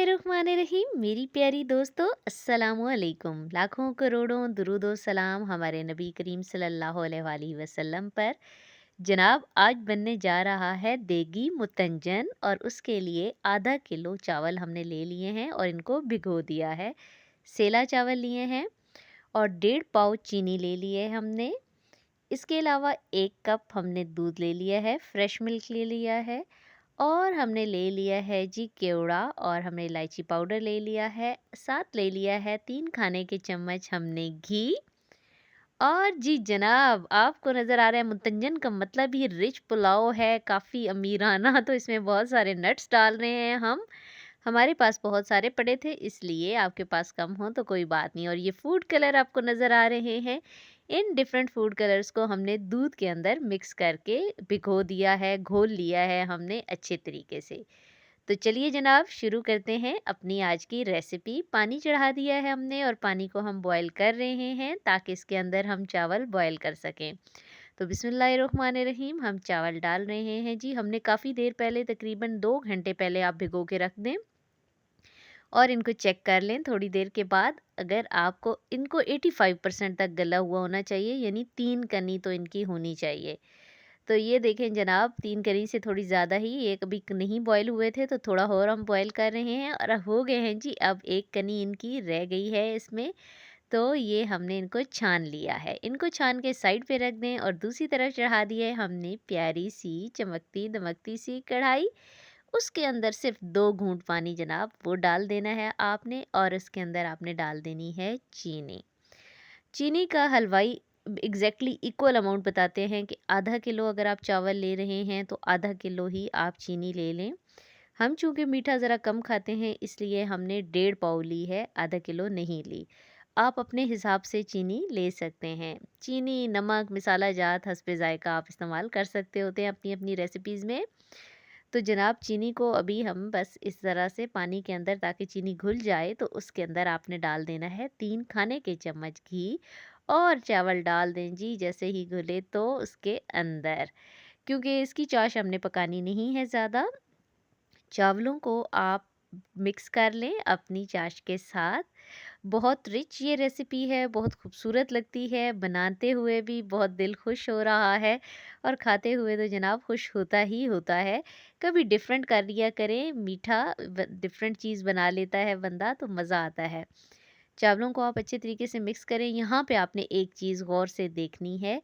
बिस्मिल्लाहिर्रहमानिर्रहीम। मेरी प्यारी दोस्तों, अस्सलामुअलैकुम। लाखों करोड़ों दुरूदो सलाम हमारे नबी करीम सल्लल्लाहु अलैहि वसल्लम पर। जनाब, आज बनने जा रहा है देगी मुतंजन, और उसके लिए आधा किलो चावल हमने ले लिए हैं और इनको भिगो दिया है। सेला चावल लिए हैं और 1.5 पाव चीनी ले लिए हमने। इसके अलावा 1 कप हमने दूध ले लिया है, फ्रेश मिल्क ले लिया है, और हमने ले लिया है जी केवड़ा, और हमने इलायची पाउडर ले लिया है। साथ ले लिया है 3 खाने के चम्मच हमने घी। और जी जनाब, आपको नज़र आ रहा है मुतंजन का मतलब ही रिच पुलाव है, काफ़ी अमीराना। तो इसमें बहुत सारे नट्स डाल रहे हैं हम। हमारे पास बहुत सारे पड़े थे, इसलिए आपके पास कम हो तो कोई बात नहीं। और ये फूड कलर आपको नज़र आ रहे हैं, इन डिफरेंट फूड कलर्स को हमने दूध के अंदर मिक्स करके भिगो दिया है, घोल लिया है हमने अच्छे तरीके से। तो चलिए जनाब, शुरू करते हैं अपनी आज की रेसिपी। पानी चढ़ा दिया है हमने और पानी को हम बॉईल कर रहे हैं ताकि इसके अंदर हम चावल बॉईल कर सकें। तो बिस्मिल्लाहिर्रहमानिर्रहीम, हम चावल डाल रहे हैं जी। हमने काफ़ी देर पहले, तकरीबन 2 घंटे पहले आप भिगो के रख दें और इनको चेक कर लें थोड़ी देर के बाद। अगर आपको इनको 85% तक गला हुआ होना चाहिए, यानी 3 कनी तो इनकी होनी चाहिए। तो ये देखें जनाब, 3 कनी से थोड़ी ज़्यादा ही, ये कभी नहीं बॉयल हुए थे तो थोड़ा और हम बॉयल कर रहे हैं और हो गए हैं जी। अब 1 कनी इनकी रह गई है इसमें, तो ये हमने इनको छान लिया है। इनको छान के साइड पे रख दें और दूसरी तरफ चढ़ा दी है हमने प्यारी सी चमकती दमकती सी कढ़ाई। उसके अंदर सिर्फ 2 घूंट पानी जनाब वो डाल देना है आपने, और उसके अंदर आपने डाल देनी है चीनी। चीनी का हलवाई एग्जैक्टली इक्वल अमाउंट बताते हैं कि आधा किलो अगर आप चावल ले रहे हैं तो आधा किलो ही आप चीनी ले लें। हम चूँकि मीठा ज़रा कम खाते हैं, इसलिए हमने 1.5 पाव ली है, आधा किलो नहीं ली। आप अपने हिसाब से चीनी ले सकते हैं। चीनी, नमक, मसाला जात हस्बे ज़ायक़ा आप इस्तेमाल कर सकते होते हैं अपनी अपनी रेसिपीज़ में। तो जनाब, चीनी को अभी हम बस इस तरह से पानी के अंदर, ताकि चीनी घुल जाए, तो उसके अंदर आपने डाल देना है 3 खाने के चम्मच घी, और चावल डाल दें जी जैसे ही घुले तो उसके अंदर। क्योंकि इसकी चाश हमने पकानी नहीं है ज़्यादा। चावलों को आप मिक्स कर लें अपनी चाश के साथ। बहुत रिच ये रेसिपी है, बहुत खूबसूरत लगती है, बनाते हुए भी बहुत दिल खुश हो रहा है और खाते हुए तो जनाब खुश होता ही होता है। कभी डिफरेंट कर लिया करें, मीठा डिफरेंट चीज़ बना लेता है बंदा तो मज़ा आता है। चावलों को आप अच्छे तरीके से मिक्स करें। यहाँ पे आपने एक चीज़ गौर से देखनी है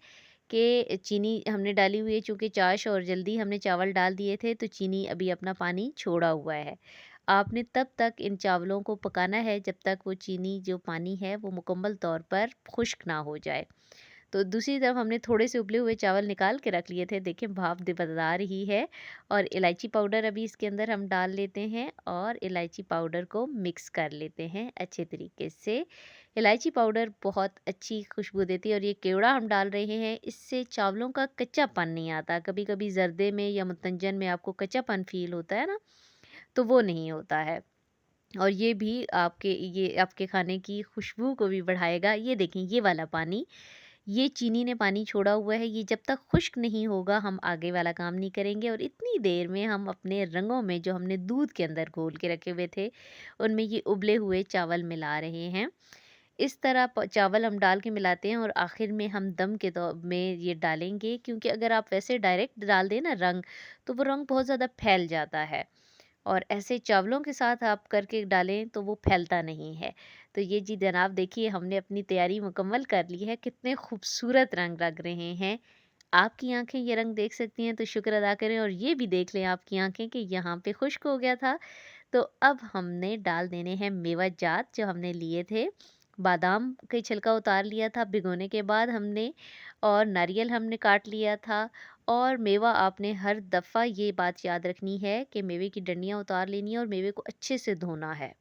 कि चीनी हमने डाली हुई है, चूँकि चाश और जल्दी हमने चावल डाल दिए थे, तो चीनी अभी अपना पानी छोड़ा हुआ है। आपने तब तक इन चावलों को पकाना है जब तक वो चीनी जो पानी है वो मुकम्मल तौर पर खुश्क ना हो जाए। तो दूसरी तरफ हमने थोड़े से उबले हुए चावल निकाल के रख लिए थे, देखें भाप बता रही है। और इलायची पाउडर अभी इसके अंदर हम डाल लेते हैं और इलायची पाउडर को मिक्स कर लेते हैं अच्छे तरीके से। इलायची पाउडर बहुत अच्छी खुशबू देती है, और ये केवड़ा हम डाल रहे हैं, इससे चावलों का कच्चापन नहीं आता। कभी कभी जर्दे में या मुतंजन में आपको कच्चापन फील होता है ना, तो वो नहीं होता है। और ये आपके खाने की खुशबू को भी बढ़ाएगा। ये देखें, ये वाला पानी, ये चीनी ने पानी छोड़ा हुआ है, ये जब तक खुश्क नहीं होगा हम आगे वाला काम नहीं करेंगे। और इतनी देर में हम अपने रंगों में, जो हमने दूध के अंदर घोल के रखे हुए थे, उनमें ये उबले हुए चावल मिला रहे हैं। इस तरह चावल हम डाल के मिलाते हैं और आखिर में हम दम के में ये डालेंगे, क्योंकि अगर आप वैसे डायरेक्ट डाल दें ना रंग, तो वो रंग बहुत ज़्यादा फैल जाता है, और ऐसे चावलों के साथ आप करके डालें तो वो फैलता नहीं है। तो ये जी जनाब, देखिए हमने अपनी तैयारी मुकम्मल कर ली है। कितने खूबसूरत रंग लग रहे हैं। आपकी आंखें ये रंग देख सकती हैं तो शुक्र अदा करें, और ये भी देख लें आपकी आंखें कि यहाँ पे खुश्क हो गया था। तो अब हमने डाल देने हैं मेवा जात जो हमने लिए थे। बादाम के छिलका उतार लिया था भिगोने के बाद हमने, और नारियल हमने काट लिया था। और मेवा आपने हर दफ़ा ये बात याद रखनी है कि मेवे की डंडियाँ उतार लेनी है और मेवे को अच्छे से धोना है।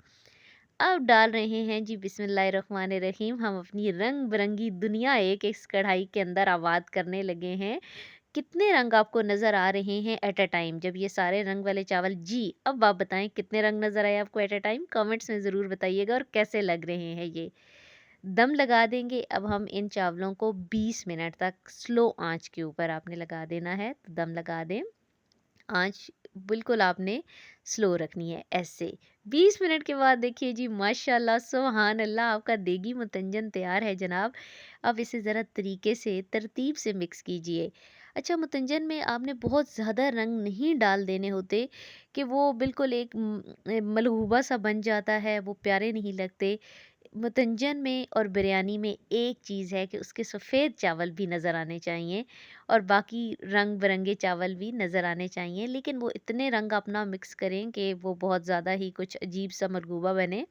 अब डाल रहे हैं जी बिस्मिल्लाहिर्रहमानिर्रहीम, हम अपनी रंग बिरंगी दुनिया एक इस कढ़ाई के अंदर आबाद करने लगे हैं। कितने रंग आपको नज़र आ रहे हैं एट अ टाइम, जब ये सारे रंग वाले चावल जी, अब आप बताएं कितने रंग नज़र आए आपको एट अ टाइम, कमेंट्स में ज़रूर बताइएगा, और कैसे लग रहे हैं ये। दम लगा देंगे अब हम इन चावलों को 20 मिनट तक, स्लो आंच के ऊपर आपने लगा देना है। तो दम लगा दें, आँच बिल्कुल आपने स्लो रखनी है ऐसे। 20 मिनट के बाद देखिए जी, माशाल्लाह सुभान अल्लाह, आपका देगी मुतंजन तैयार है जनाब। अब इसे ज़रा तरीके से तरतीब से मिक्स कीजिए। अच्छा, मुतंजन में आपने बहुत ज़्यादा रंग नहीं डाल देने होते कि वो बिल्कुल एक मलहूबा सा बन जाता है, वो प्यारे नहीं लगते। मुतंजन में और बिरयानी में एक चीज़ है कि उसके सफ़ेद चावल भी नज़र आने चाहिए और बाकी रंग बिरंगे चावल भी नज़र आने चाहिए, लेकिन वो इतने रंग आप ना मिक्स करें कि वो बहुत ज़्यादा ही कुछ अजीब सा मलगूबा बने।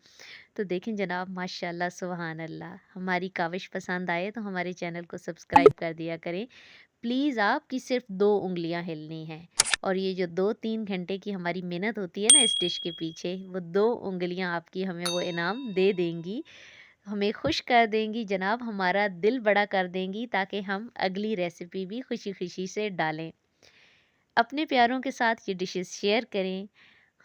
तो देखें जनाब, माशाल्लाह सुभान अल्लाह, हमारी काविश पसंद आए तो हमारे चैनल को सब्सक्राइब कर दिया करें। प्लीज़, आपकी सिर्फ 2 उँगलियाँ हिलनी हैं और ये जो 2-3 घंटे की हमारी मेहनत होती है ना इस डिश के पीछे, वो 2 उँगलियाँ आपकी हमें वो इनाम दे देंगी, हमें खुश कर देंगी जनाब, हमारा दिल बड़ा कर देंगी, ताकि हम अगली रेसिपी भी खुशी-खुशी से डालें। अपने प्यारों के साथ ये डिशेज़ शेयर करें,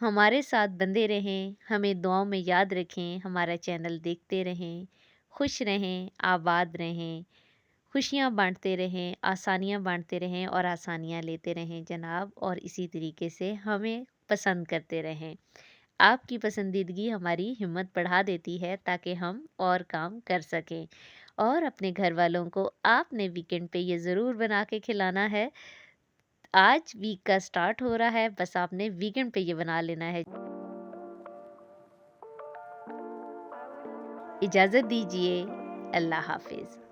हमारे साथ बंधे रहें, हमें दुआओं में याद रखें, हमारा चैनल देखते रहें, खुश रहें, आबाद रहें, खुशियाँ बाँटते रहें, आसानियाँ बाँटते रहें और आसानियाँ लेते रहें जनाब, और इसी तरीके से हमें पसंद करते रहें। आपकी पसंदीदगी हमारी हिम्मत बढ़ा देती है ताकि हम और काम कर सकें। और अपने घर वालों को आपने वीकेंड पे ये ज़रूर बना के खिलाना है। आज वीक का स्टार्ट हो रहा है, बस आपने वीकेंड पे ये बना लेना है। इजाज़त दीजिए। अल्लाह हाफ़िज़।